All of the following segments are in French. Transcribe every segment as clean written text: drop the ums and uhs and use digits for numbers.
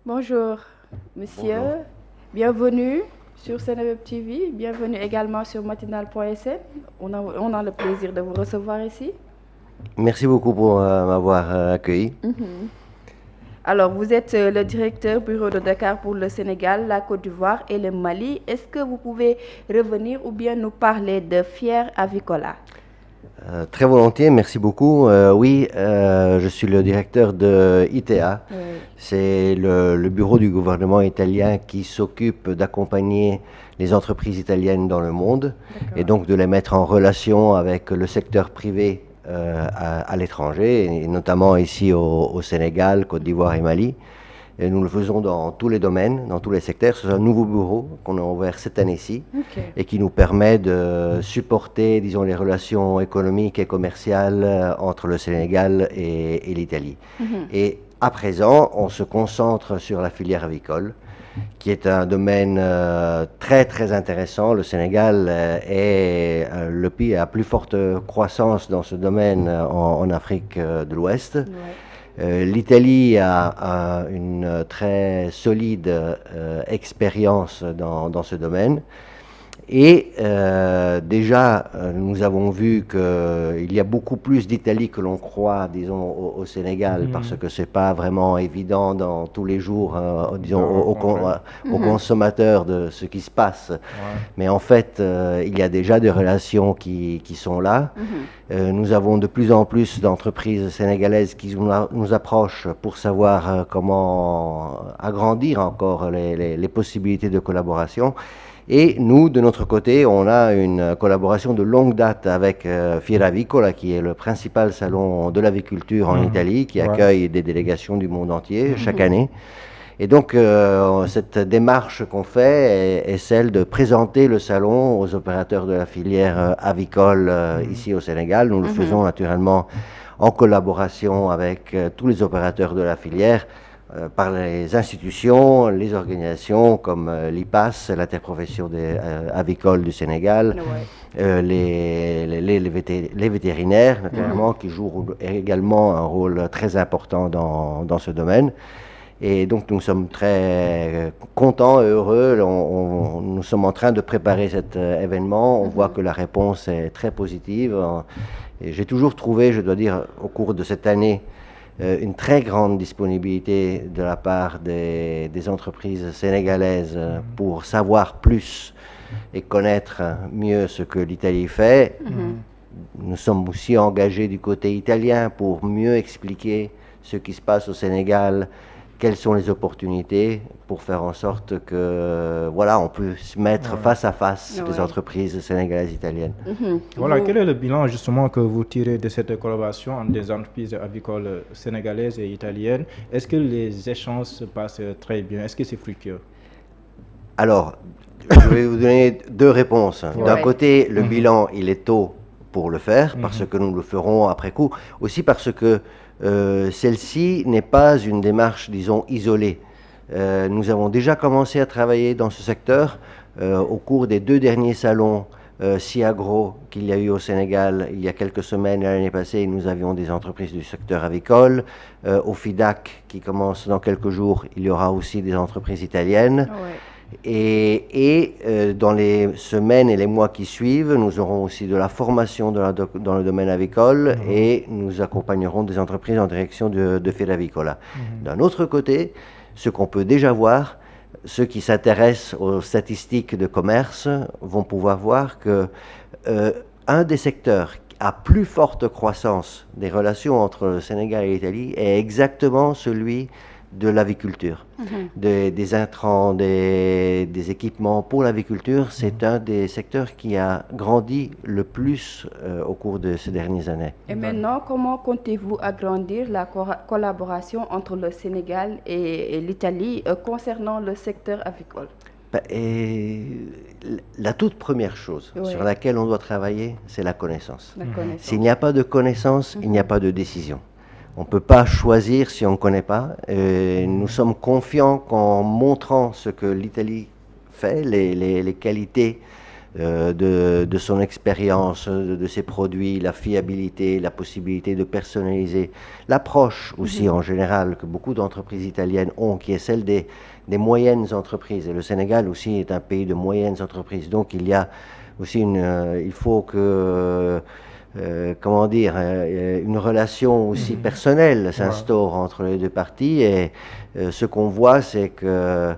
Bonjour, monsieur. Bonjour. Bienvenue sur Seneweb TV. Bienvenue également sur matinal.sn. On a le plaisir de vous recevoir ici. Merci beaucoup pour m'avoir accueilli. Alors, vous êtes le directeur bureau de Dakar pour le Sénégal, la Côte d'Ivoire et le Mali. Est-ce que vous pouvez revenir ou bien nous parler de Fier Avicola? Très volontiers, merci beaucoup. Oui, je suis le directeur de ITA. Oui. C'est le bureau du gouvernement italien qui s'occupe d'accompagner les entreprises italiennes dans le monde et D'accord. donc de les mettre en relation avec le secteur privé à l'étranger, et notamment ici au Sénégal, Côte d'Ivoire et Mali. Et nous le faisons dans tous les domaines, dans tous les secteurs. C'est un nouveau bureau qu'on a ouvert cette année-ci Ok. et qui nous permet de supporter, disons, les relations économiques et commerciales entre le Sénégal et l'Italie. Et à présent, on se concentre sur la filière avicole, qui est un domaine très très intéressant. Le Sénégal est le pays à plus forte croissance dans ce domaine en Afrique de l'Ouest. Ouais. L'Italie a une très solide expérience dans ce domaine. Et déjà, nous avons vu qu'il y a beaucoup plus d'Italie que l'on croit, disons, au Sénégal, parce que c'est pas vraiment évident dans tous les jours, disons, aux consommateurs de ce qui se passe. Mais en fait, il y a déjà des relations qui sont là. Nous avons de plus en plus d'entreprises sénégalaises qui nous approchent pour savoir comment agrandir encore les possibilités de collaboration. Et nous, de notre côté, on a une collaboration de longue date avec Fieravicola, qui est le principal salon de l'aviculture en Italie, qui accueille des délégations du monde entier chaque année. Et donc, cette démarche qu'on fait est celle de présenter le salon aux opérateurs de la filière avicole ici au Sénégal. Nous le faisons naturellement en collaboration avec tous les opérateurs de la filière, par les institutions, les organisations comme l'IPAS, l'interprofession des avicoles du Sénégal, Ouais. les vétérinaires, naturellement, qui jouent également un rôle très important dans ce domaine. Et donc nous sommes très contents et heureux. Nous sommes en train de préparer cet événement. On voit que la réponse est très positive. Et j'ai toujours trouvé, je dois dire, au cours de cette année, une très grande disponibilité de la part des entreprises sénégalaises pour savoir plus et connaître mieux ce que l'Italie fait. Nous sommes aussi engagés du côté italien pour mieux expliquer ce qui se passe au Sénégal, quelles sont les opportunités pour faire en sorte que, voilà, on peut se mettre face à face les entreprises sénégalaises italiennes. Voilà, quel est le bilan justement que vous tirez de cette collaboration entre des entreprises avicoles sénégalaises et italiennes? Est-ce que les échanges se passent très bien? Est-ce que c'est fructueux? Alors, je vais vous donner deux réponses. D'un Ouais. côté, le bilan, il est tôt pour le faire, parce que nous le ferons après coup. Aussi parce que celle-ci n'est pas une démarche, disons, isolée. Nous avons déjà commencé à travailler dans ce secteur au cours des deux derniers salons SIAGRO qu'il y a eu au Sénégal il y a quelques semaines. L'année passée, nous avions des entreprises du secteur avicole. Au FIDAC, qui commence dans quelques jours, il y aura aussi des entreprises italiennes. Ouais. Et dans les semaines et les mois qui suivent, nous aurons aussi de la formation dans le domaine avicole et nous accompagnerons des entreprises en direction de Fieravicola. D'un autre côté, ce qu'on peut déjà voir, ceux qui s'intéressent aux statistiques de commerce vont pouvoir voir que un des secteurs à plus forte croissance des relations entre le Sénégal et l'Italie est exactement celui de l'aviculture, des intrants, des équipements pour l'aviculture. C'est un des secteurs qui a grandi le plus au cours de ces dernières années. Et maintenant, comment comptez-vous agrandir la collaboration entre le Sénégal et l'Italie concernant le secteur avicole? Et la toute première chose sur laquelle on doit travailler, c'est la connaissance. La connaissance. S'il n'y a pas de connaissance, il n'y a pas de décision. On ne peut pas choisir si on ne connaît pas. Nous sommes confiants qu'en montrant ce que l'Italie fait, les qualités de son expérience, de ses produits, la fiabilité, la possibilité de personnaliser, l'approche aussi en général que beaucoup d'entreprises italiennes ont, qui est celle des moyennes entreprises. Et le Sénégal aussi est un pays de moyennes entreprises. Donc il y a aussi il faut que, comment dire, une relation aussi personnelle s'instaure entre les deux parties. Et ce qu'on voit, c'est que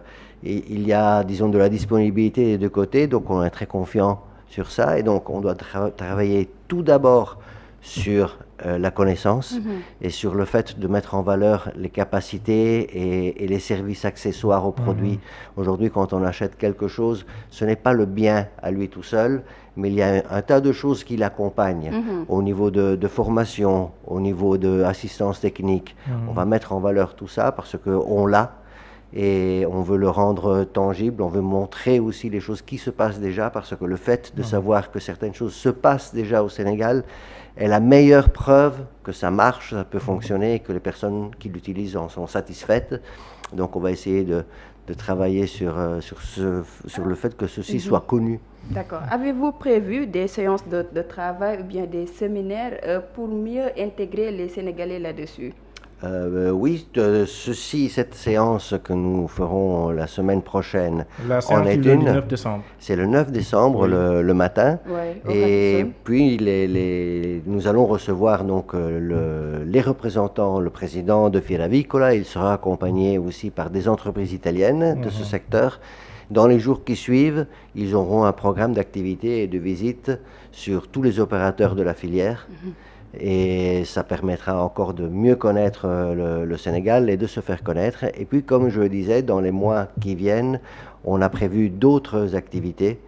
il y a, disons, de la disponibilité des deux côtés, donc on est très confiant sur ça, et donc on doit travailler tout d'abord sur la connaissance et sur le fait de mettre en valeur les capacités et les services accessoires aux produits. Aujourd'hui, quand on achète quelque chose, ce n'est pas le bien à lui tout seul, mais il y a un tas de choses qui l'accompagnent au niveau de formation, au niveau d'assistance technique. On va mettre en valeur tout ça parce qu'on l'a. Et on veut le rendre tangible, on veut montrer aussi les choses qui se passent déjà, parce que le fait de savoir que certaines choses se passent déjà au Sénégal est la meilleure preuve que ça marche, ça peut fonctionner et que les personnes qui l'utilisent en sont satisfaites. Donc on va essayer de travailler sur le fait que ceci soit connu. D'accord. Avez-vous prévu des séances de travail ou bien des séminaires pour mieux intégrer les Sénégalais là-dessus? Oui, cette séance que nous ferons la semaine prochaine en est une. Le 9 décembre. C'est le 9 décembre, le matin. Ouais, et puis nous allons recevoir donc les représentants, le président de Fieravicola. Il sera accompagné aussi par des entreprises italiennes de ce secteur. Dans les jours qui suivent, ils auront un programme d'activité et de visite sur tous les opérateurs de la filière. Et ça permettra encore de mieux connaître le Sénégal et de se faire connaître. Et puis, comme je le disais, dans les mois qui viennent, on a prévu d'autres activités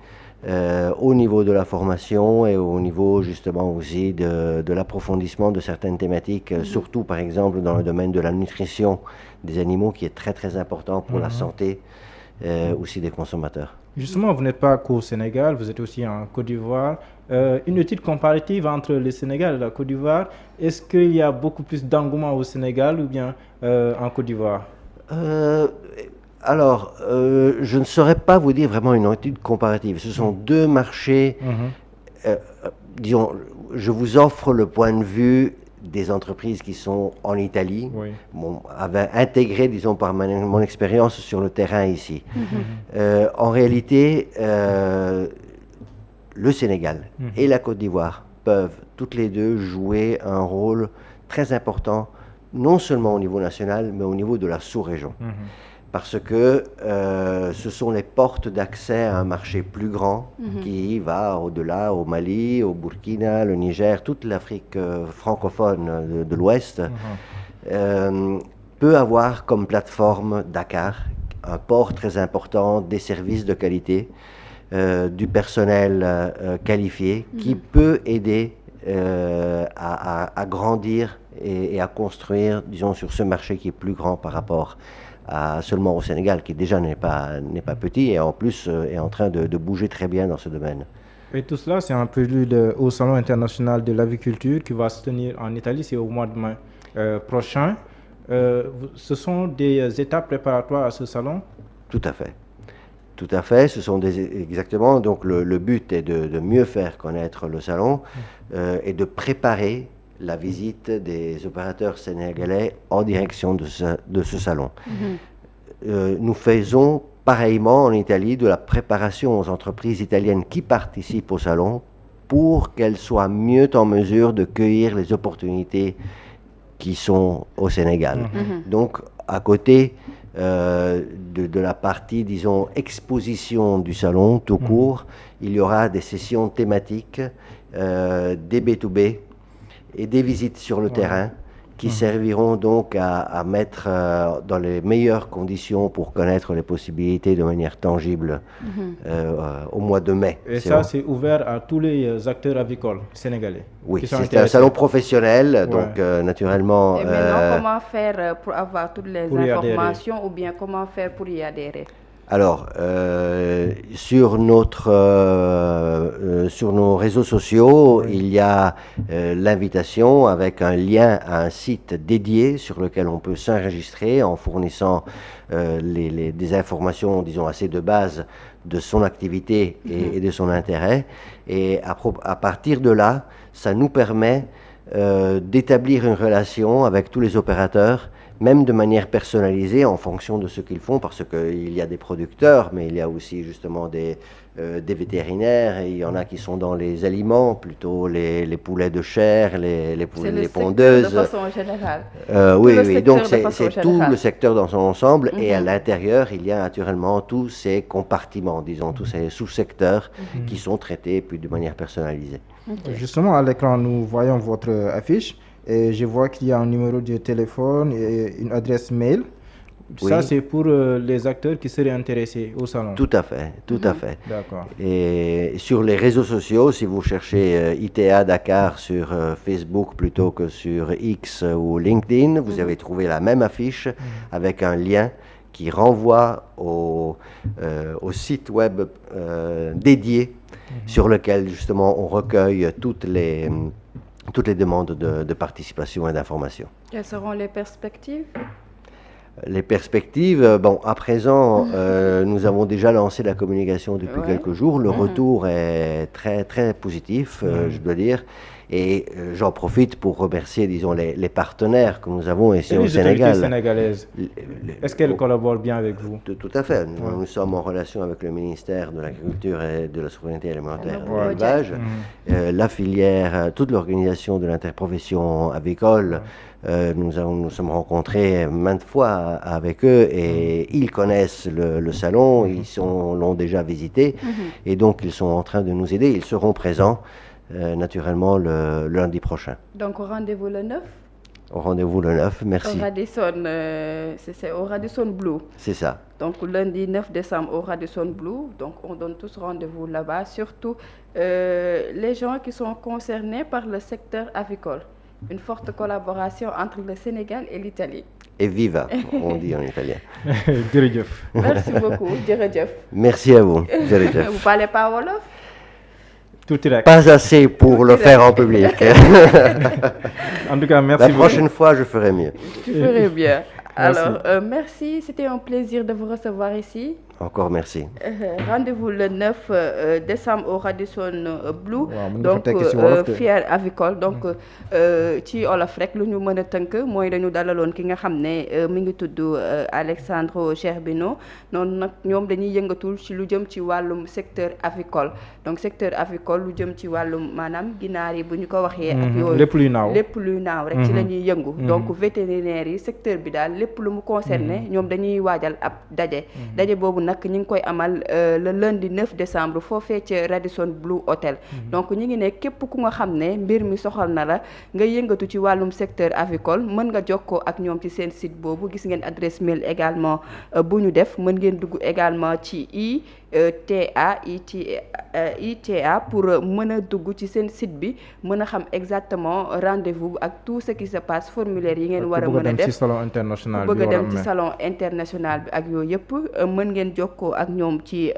au niveau de la formation et au niveau justement aussi de l'approfondissement de certaines thématiques, surtout par exemple dans le domaine de la nutrition des animaux, qui est très très important pour la santé aussi des consommateurs. Justement, vous n'êtes pas qu'au Sénégal, vous êtes aussi en Côte d'Ivoire. Une étude comparative entre le Sénégal et la Côte d'Ivoire, est-ce qu'il y a beaucoup plus d'engouement au Sénégal ou bien en Côte d'Ivoire? Alors, je ne saurais pas vous dire vraiment une étude comparative. Ce sont deux marchés, disons, je vous offre le point de vue des entreprises qui sont en Italie, avaient intégré, disons, par mon expérience sur le terrain ici. En réalité, le Sénégal et la Côte d'Ivoire peuvent toutes les deux jouer un rôle très important, non seulement au niveau national, mais au niveau de la sous-région. Parce que ce sont les portes d'accès à un marché plus grand qui va au-delà, au Mali, au Burkina, le Niger, toute l'Afrique francophone de l'Ouest, peut avoir comme plateforme Dakar, un port très important, des services de qualité, du personnel qualifié qui peut aider à grandir et à construire, disons, sur ce marché qui est plus grand par rapport seulement au Sénégal, qui déjà n'est pas petit et en plus est en train de bouger très bien dans ce domaine. Et tout cela, c'est un prélude au Salon international de l'aviculture qui va se tenir en Italie, c'est au mois de mai prochain. Ce sont des étapes préparatoires à ce salon? Tout à fait. Tout à fait, ce sont exactement, donc le but est de mieux faire connaître le salon et de préparer la visite des opérateurs sénégalais en direction de ce salon. Nous faisons pareillement en Italie de la préparation aux entreprises italiennes qui participent au salon pour qu'elles soient mieux en mesure de cueillir les opportunités qui sont au Sénégal. Donc, à côté de la partie, disons, exposition du salon tout court, il y aura des sessions thématiques, des B2B, et des visites sur le terrain qui serviront donc à mettre dans les meilleures conditions pour connaître les possibilités de manière tangible au mois de mai. Et ça, c'est ouvert à tous les acteurs avicoles sénégalais? Oui, c'est un salon professionnel, donc naturellement... Et maintenant, comment faire pour avoir toutes les informations ou bien comment faire pour y adhérer? Alors, sur nos réseaux sociaux, Oui. il y a l'invitation avec un lien à un site dédié sur lequel on peut s'enregistrer en fournissant des informations, disons, assez de base de son activité et de son intérêt. Et à partir de là, ça nous permet d'établir une relation avec tous les opérateurs, même de manière personnalisée en fonction de ce qu'ils font, parce qu'il y a des producteurs, mais il y a aussi justement des vétérinaires, et il y en a qui sont dans les aliments, plutôt les poulets de chair, les pondeuses. De façon générale. Oui, donc c'est tout générale. le secteur dans son ensemble, et à Mhm. l'intérieur, il y a naturellement tous ces compartiments, disons, tous ces sous-secteurs qui sont traités puis de manière personnalisée. Ok. Justement, à l'écran, nous voyons votre affiche et je vois qu'il y a un numéro de téléphone et une adresse mail. Ça, Oui. c'est pour les acteurs qui seraient intéressés au salon. Tout à fait, tout à fait. D'accord. Et sur les réseaux sociaux, si vous cherchez ITA Dakar sur Facebook plutôt que sur X ou LinkedIn, vous avez trouvé la même affiche avec un lien qui renvoie au site web dédié sur lequel justement on recueille toutes les demandes de participation et d'information. Quelles seront les perspectives? Les perspectives, bon, à présent, nous avons déjà lancé la communication depuis Ouais. quelques jours. Le retour est très, très positif, je dois dire. Et j'en profite pour remercier, disons, les partenaires que nous avons ici Et au les autorités Sénégal. sénégalaises, est-ce qu'elles collaborent bien avec vous? Tout à fait. Nous sommes en relation avec le ministère de l'Agriculture et de la Souveraineté alimentaire et de Ouais. l'élevage, la filière, toute l'organisation de l'interprofession avicole. Nous sommes rencontrés maintes fois avec eux et ils connaissent le salon, l'ont déjà visité et donc ils sont en train de nous aider. Ils seront présents naturellement le lundi prochain. Donc, rendez-vous le 9 Au rendez-vous le 9, merci. au Radisson, c'est au Radisson Blue. C'est ça. Donc, lundi 9 décembre au Radisson Blue. Donc, on donne tous rendez-vous là-bas, surtout les gens qui sont concernés par le secteur avicole. Une forte collaboration entre le Sénégal et l'Italie. Et viva, on dit en italien. Jërëjëf. Merci beaucoup, jërëjëf. Merci à vous, jërëjëf. Vous parlez pas wolof? Tuuti rek. Pas assez pour le faire en public. En tout cas, merci La beaucoup. prochaine fois, je ferai mieux. Tu ferais bien. Merci. Alors, merci, c'était un plaisir de vous recevoir ici. Encore merci. Rendez-vous le 9 décembre au Radisson Blue. Waaw, mën nga fa Donc tekki ci wolof de. fier avicole donc ci olof rek lu ñu mën a tënk mooy dañu dalaloon ki nga xam ne mi ngi tudd Alexandre Gerbino noonu nag ñoom dañuy yëngatul ci lu jëm ci wàllum secteur avicole donc secteur avicole lu jëm ci wàllum maanaam ginaar yi bu ñu ko waxee ak yooyu lépp luy naaw. lépp luy naaw rek ci la ñuy yëngu donc vétérinaire yi secteur bi daal lépp lu mu concerné ñoom dañuy waajal ab daje boobu nag ñi ngi koy amal le lundi 9 décembre foofee ca Radisson Blue Hotel donc ñi ngi ne képp ku nga xam ne mbir mi soxal na la nga yëngatu ci wàllum secteur avicole mën nga jokkoo ak ñoom ci seen site boobu gis ngeen adresse mail également bu ñu def mën ngeen dugg également ci ITA pour mën a dugg ci seen site bi mën a xam exactement rendez-vous ak tout ce qui se passe formulaire yi ngeen war a mën a def ci salon international ku bi bëgg a war a dem ci amee. salon international bi ak yooyu yëpp mën ngeen jokkoo ak ñoom ci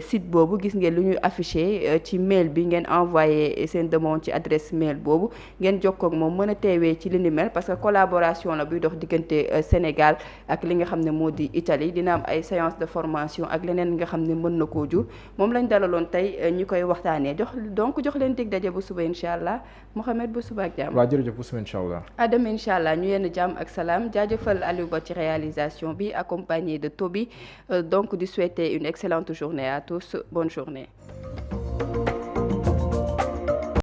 site boobu gis ngeen lu ñuy affiché ci mail bi ngeen envoyé seen demande ci adresse mail boobu ngeen jokkoo ak moom mën a teewee ci li ni mel parce que collaboration la buy dox diggante Sénégal ak li nga xam ne moo di Italie dina am ay séance de formation ak leneen nga xam ne mën na koo jur moom lañ dalaloon tey ñu koy waxtaanee jox leen dig daje bu suba incha allah Mouhamed bu suba ak jàmm. waaw jërëjëf bu suba incha allah. Adam incha allah ñu yenn jàmm ak salaam jaajëfal Aliou Ba ci réalisation bi accompagné de Toby donc di souhaiter une excellente journée à tous bonne journée.